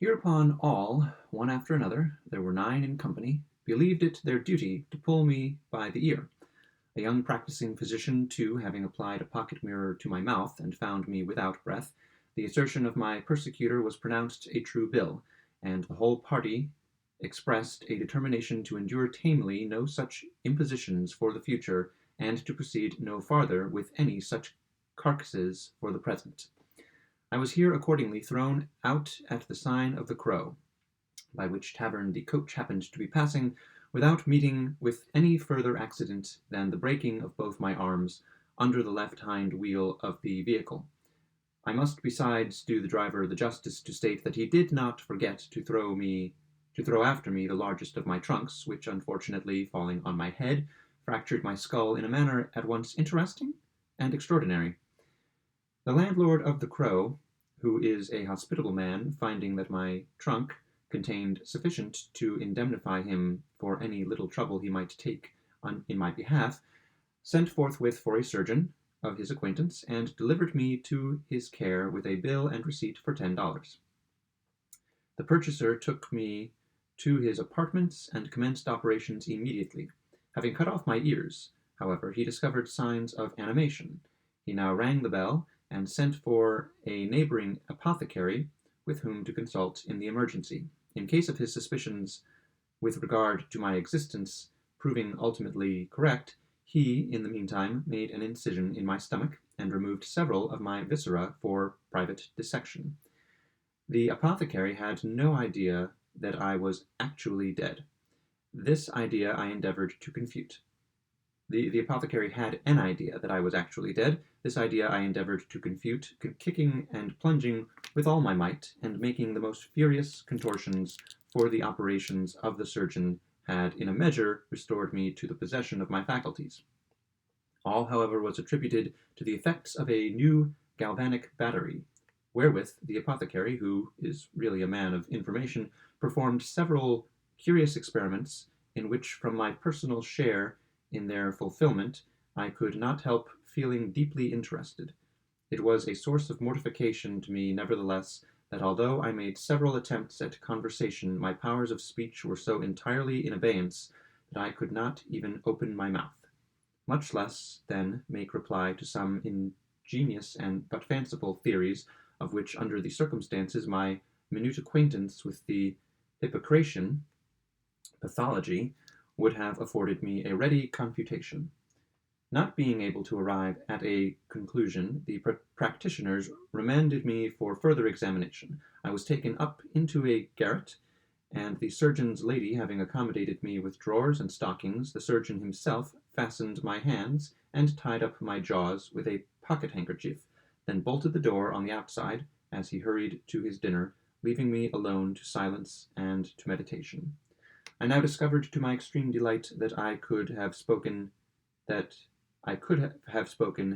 Hereupon all, one after another, there were 9 in company, believed it their duty to pull me by the ear. A young practising physician, too, having applied a pocket mirror to my mouth and found me without breath, the assertion of my persecutor was pronounced a true bill, and the whole party expressed a determination to endure tamely no such impositions for the future, and to proceed no farther with any such carcasses for the present. I was here accordingly thrown out at the sign of the Crow, by which tavern the coach happened to be passing, without meeting with any further accident than the breaking of both my arms under the left hind wheel of the vehicle. I must besides do the driver the justice to state that he did not forget to throw after me the largest of my trunks, which unfortunately, falling on my head, fractured my skull in a manner at once interesting and extraordinary. The landlord of the Crow, who is a hospitable man, finding that my trunk contained sufficient to indemnify him for any little trouble he might take in my behalf, sent forthwith for a surgeon of his acquaintance, and delivered me to his care with a bill and receipt for $10. The purchaser took me to his apartments and commenced operations immediately. Having cut off my ears, however, he discovered signs of animation. He now rang the bell, and sent for a neighboring apothecary with whom to consult in the emergency. In case of his suspicions with regard to my existence proving ultimately correct, he, in the meantime, made an incision in my stomach, and removed several of my viscera for private dissection. The apothecary had no idea that I was actually dead. This idea I endeavored to confute. The apothecary had an idea that I was actually dead. This idea I endeavored to confute, kicking and plunging with all my might, and making the most furious contortions, for the operations of the surgeon had in a measure restored me to the possession of my faculties. All, however, was attributed to the effects of a new galvanic battery, wherewith the apothecary, who is really a man of information, performed several curious experiments, in which, from my personal share in their fulfillment, I could not help feeling deeply interested. It was a source of mortification to me, nevertheless, that although I made several attempts at conversation, my powers of speech were so entirely in abeyance that I could not even open my mouth, much less, then, make reply to some ingenious and but fanciful theories, of which, under the circumstances, my minute acquaintance with the Hippocratian pathology would have afforded me a ready confutation. Not being able to arrive at a conclusion, the practitioners remanded me for further examination. I was taken up into a garret, and the surgeon's lady having accommodated me with drawers and stockings, the surgeon himself fastened my hands and tied up my jaws with a pocket-handkerchief, then bolted the door on the outside as he hurried to his dinner, leaving me alone to silence and to meditation. I now discovered to my extreme delight that I could have spoken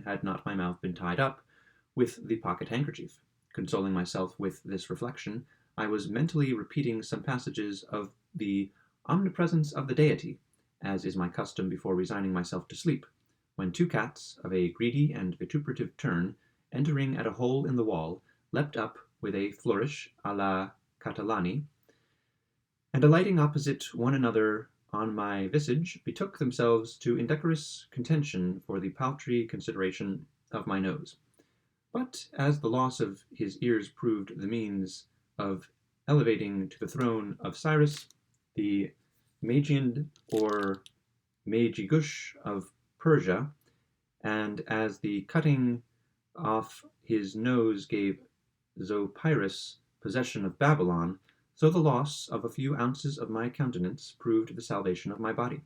had not my mouth been tied up with the pocket-handkerchief. Consoling myself with this reflection, I was mentally repeating some passages of the Omnipresence of the Deity, as is my custom before resigning myself to sleep, when 2 cats, of a greedy and vituperative turn, entering at a hole in the wall, leapt up with a flourish a la Catalani, and alighting opposite one another on my visage, betook themselves to indecorous contention for the paltry consideration of my nose. But as the loss of his ears proved the means of elevating to the throne of Cyrus the Magian or Magigush of Persia, and as the cutting off his nose gave Zopyrus possession of Babylon, so the loss of a few ounces of my countenance proved the salvation of my body.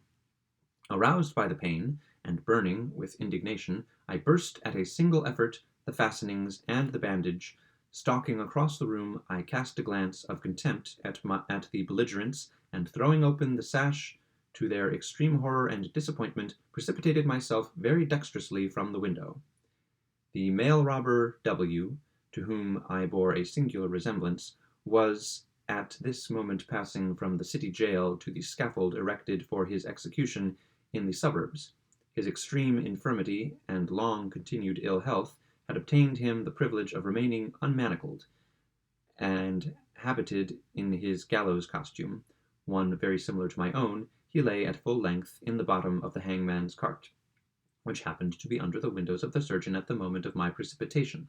Aroused by the pain, and burning with indignation, I burst at a single effort the fastenings and the bandage. Stalking across the room, I cast a glance of contempt at the belligerents, and throwing open the sash, to their extreme horror and disappointment, precipitated myself very dexterously from the window. The mail robber W., to whom I bore a singular resemblance, was at this moment passing from the city jail to the scaffold erected for his execution in the suburbs. His extreme infirmity and long-continued ill health had obtained him the privilege of remaining unmanacled, and habited in his gallows costume, one very similar to my own, he lay at full length in the bottom of the hangman's cart, which happened to be under the windows of the surgeon at the moment of my precipitation,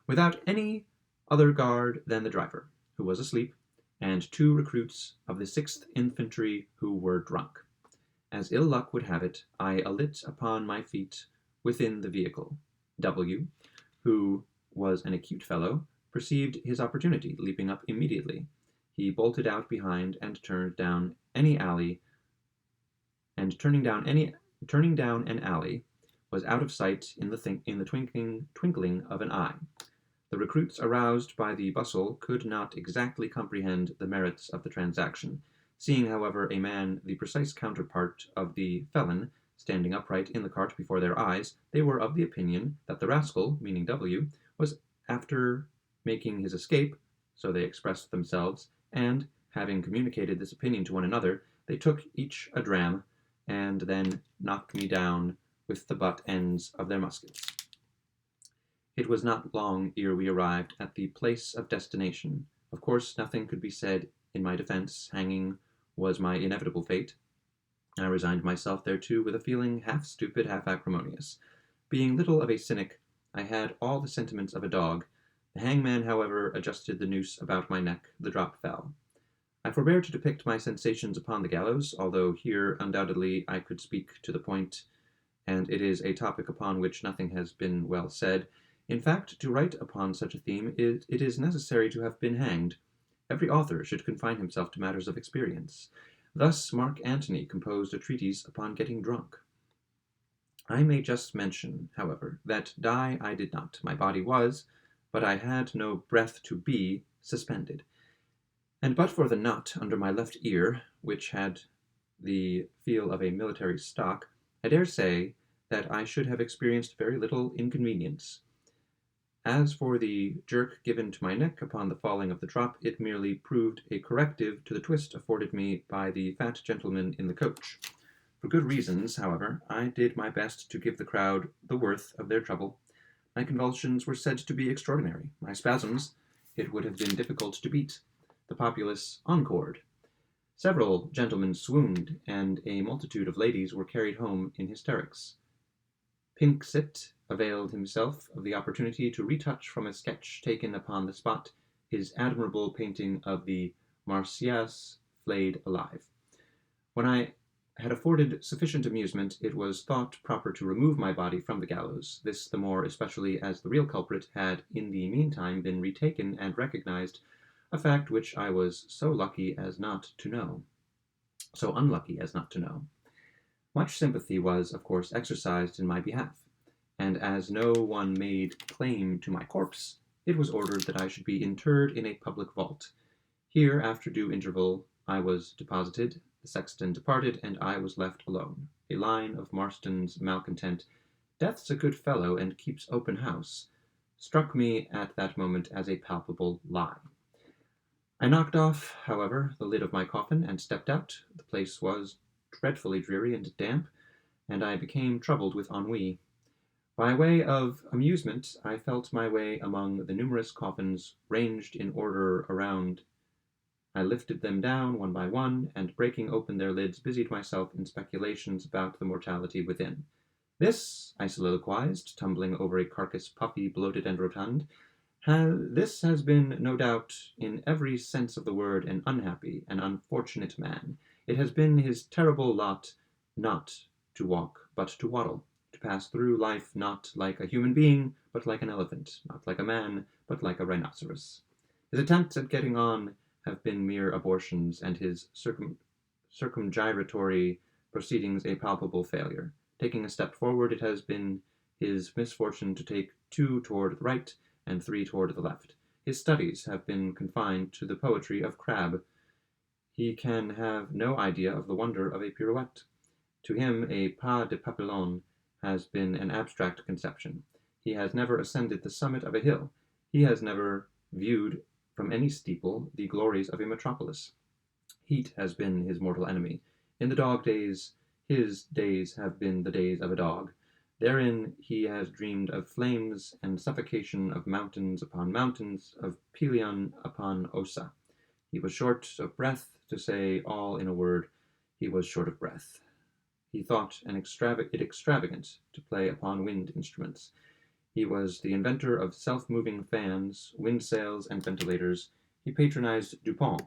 without any other guard than the driver, who was asleep, and 2 recruits of the 6th Infantry who were drunk. As ill luck would have it, I alit upon my feet within the vehicle. W, who was an acute fellow, perceived his opportunity, leaping up immediately. He bolted out behind and turned down any alley, and turning down an alley, was out of sight in the twinkling of an eye. The recruits, aroused by the bustle, could not exactly comprehend the merits of the transaction. Seeing, however, a man, the precise counterpart of the felon, standing upright in the cart before their eyes, they were of the opinion that the rascal, meaning W, was after making his escape, so they expressed themselves, and, having communicated this opinion to one another, they took each a dram, and then knocked me down with the butt ends of their muskets. It was not long ere we arrived at the place of destination. Of course, nothing could be said in my defense. Hanging was my inevitable fate. I resigned myself thereto with a feeling half stupid, half acrimonious. Being little of a cynic, I had all the sentiments of a dog. The hangman, however, adjusted the noose about my neck. The drop fell. I forbear to depict my sensations upon the gallows, although here undoubtedly I could speak to the point, and it is a topic upon which nothing has been well said. In fact, to write upon such a theme, it is necessary to have been hanged. Every author should confine himself to matters of experience. Thus Mark Antony composed a treatise upon getting drunk. I may just mention, however, that die I did not. My body was, but I had no breath to be, suspended. And but for the knot under my left ear, which had the feel of a military stock, I dare say that I should have experienced very little inconvenience. As for the jerk given to my neck upon the falling of the drop, it merely proved a corrective to the twist afforded me by the fat gentleman in the coach. For good reasons, however, I did my best to give the crowd the worth of their trouble. My convulsions were said to be extraordinary. My spasms, it would have been difficult to beat. The populace encored. Several gentlemen swooned, and a multitude of ladies were carried home in hysterics. Pinxit availed himself of the opportunity to retouch from a sketch taken upon the spot his admirable painting of the Marsyas flayed alive. When I had afforded sufficient amusement, it was thought proper to remove my body from the gallows, this the more especially as the real culprit had in the meantime been retaken and recognized, a fact which I was so unlucky as not to know. Much sympathy was, of course, exercised in my behalf, and as no one made claim to my corpse, it was ordered that I should be interred in a public vault. Here, after due interval, I was deposited, the sexton departed, and I was left alone. A line of Marston's malcontent, "Death's a good fellow and keeps open house," struck me at that moment as a palpable lie. I knocked off, however, the lid of my coffin and stepped out. The place was dreadfully dreary and damp, and I became troubled with ennui. By way of amusement, I felt my way among the numerous coffins ranged in order around. I lifted them down one by one, and breaking open their lids, busied myself in speculations about the mortality within. "This," I soliloquized, tumbling over a carcass puffy, bloated, and rotund, "this has been, no doubt, in every sense of the word, an unhappy, an unfortunate man. It has been his terrible lot not to walk, but to waddle, to pass through life not like a human being, but like an elephant, not like a man, but like a rhinoceros. His attempts at getting on have been mere abortions, and his circumgyratory proceedings a palpable failure. Taking a step forward, it has been his misfortune to take 2 toward the right, and 3 toward the left. His studies have been confined to the poetry of Crabbe. He can have no idea of the wonder of a pirouette. To him a pas de papillon has been an abstract conception. He has never ascended the summit of a hill. He has never viewed from any steeple the glories of a metropolis. Heat has been his mortal enemy. In the dog days, his days have been the days of a dog. Therein he has dreamed of flames and suffocation, of mountains upon mountains, of Pelion upon Ossa. He was short of breath, to say all in a word, he was short of breath. He thought it extravagant to play upon wind instruments. He was the inventor of self-moving fans, wind sails, and ventilators. He patronized Dupont,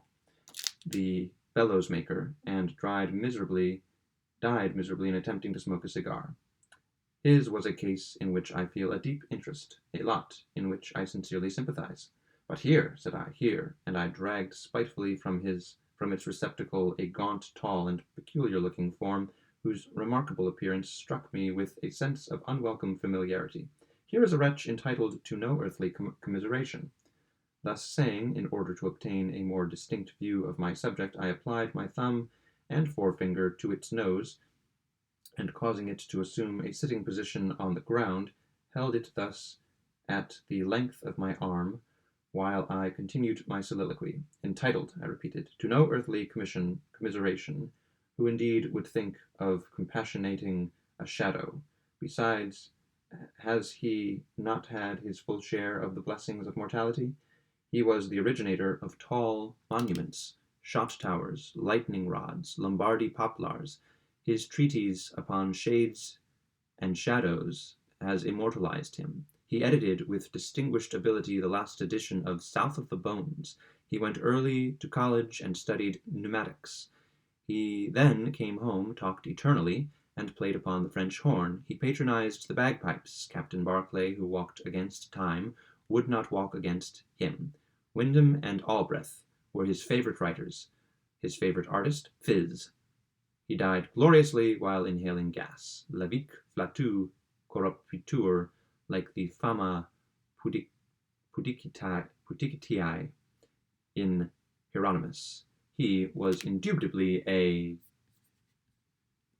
the bellows maker, and died miserably in attempting to smoke a cigar. His was a case in which I feel a deep interest, a lot in which I sincerely sympathize. But here, said I, here, and I dragged spitefully from its receptacle a gaunt, tall, and peculiar-looking form, whose remarkable appearance struck me with a sense of unwelcome familiarity. Here is a wretch entitled to no earthly commiseration. Thus saying, in order to obtain a more distinct view of my subject, I applied my thumb and forefinger to its nose, and causing it to assume a sitting position on the ground, held it thus at the length of my arm, while I continued my soliloquy. Entitled, I repeated, to no earthly commiseration, who indeed would think of compassionating a shadow? Besides, has he not had his full share of the blessings of mortality? He was the originator of tall monuments, shot towers, lightning rods, Lombardy poplars. His treatise upon shades and shadows has immortalized him. He edited with distinguished ability the last edition of South of the Bones. He went early to college and studied pneumatics. He then came home, talked eternally, and played upon the French horn. He patronized the bagpipes. Captain Barclay, who walked against time, would not walk against him. Wyndham and Albrecht were his favorite writers. His favorite artist, Phiz. He died gloriously while inhaling gas. La vic flatu corrupitur, like the fama pudicitiae in Hieronymus. He was indubitably a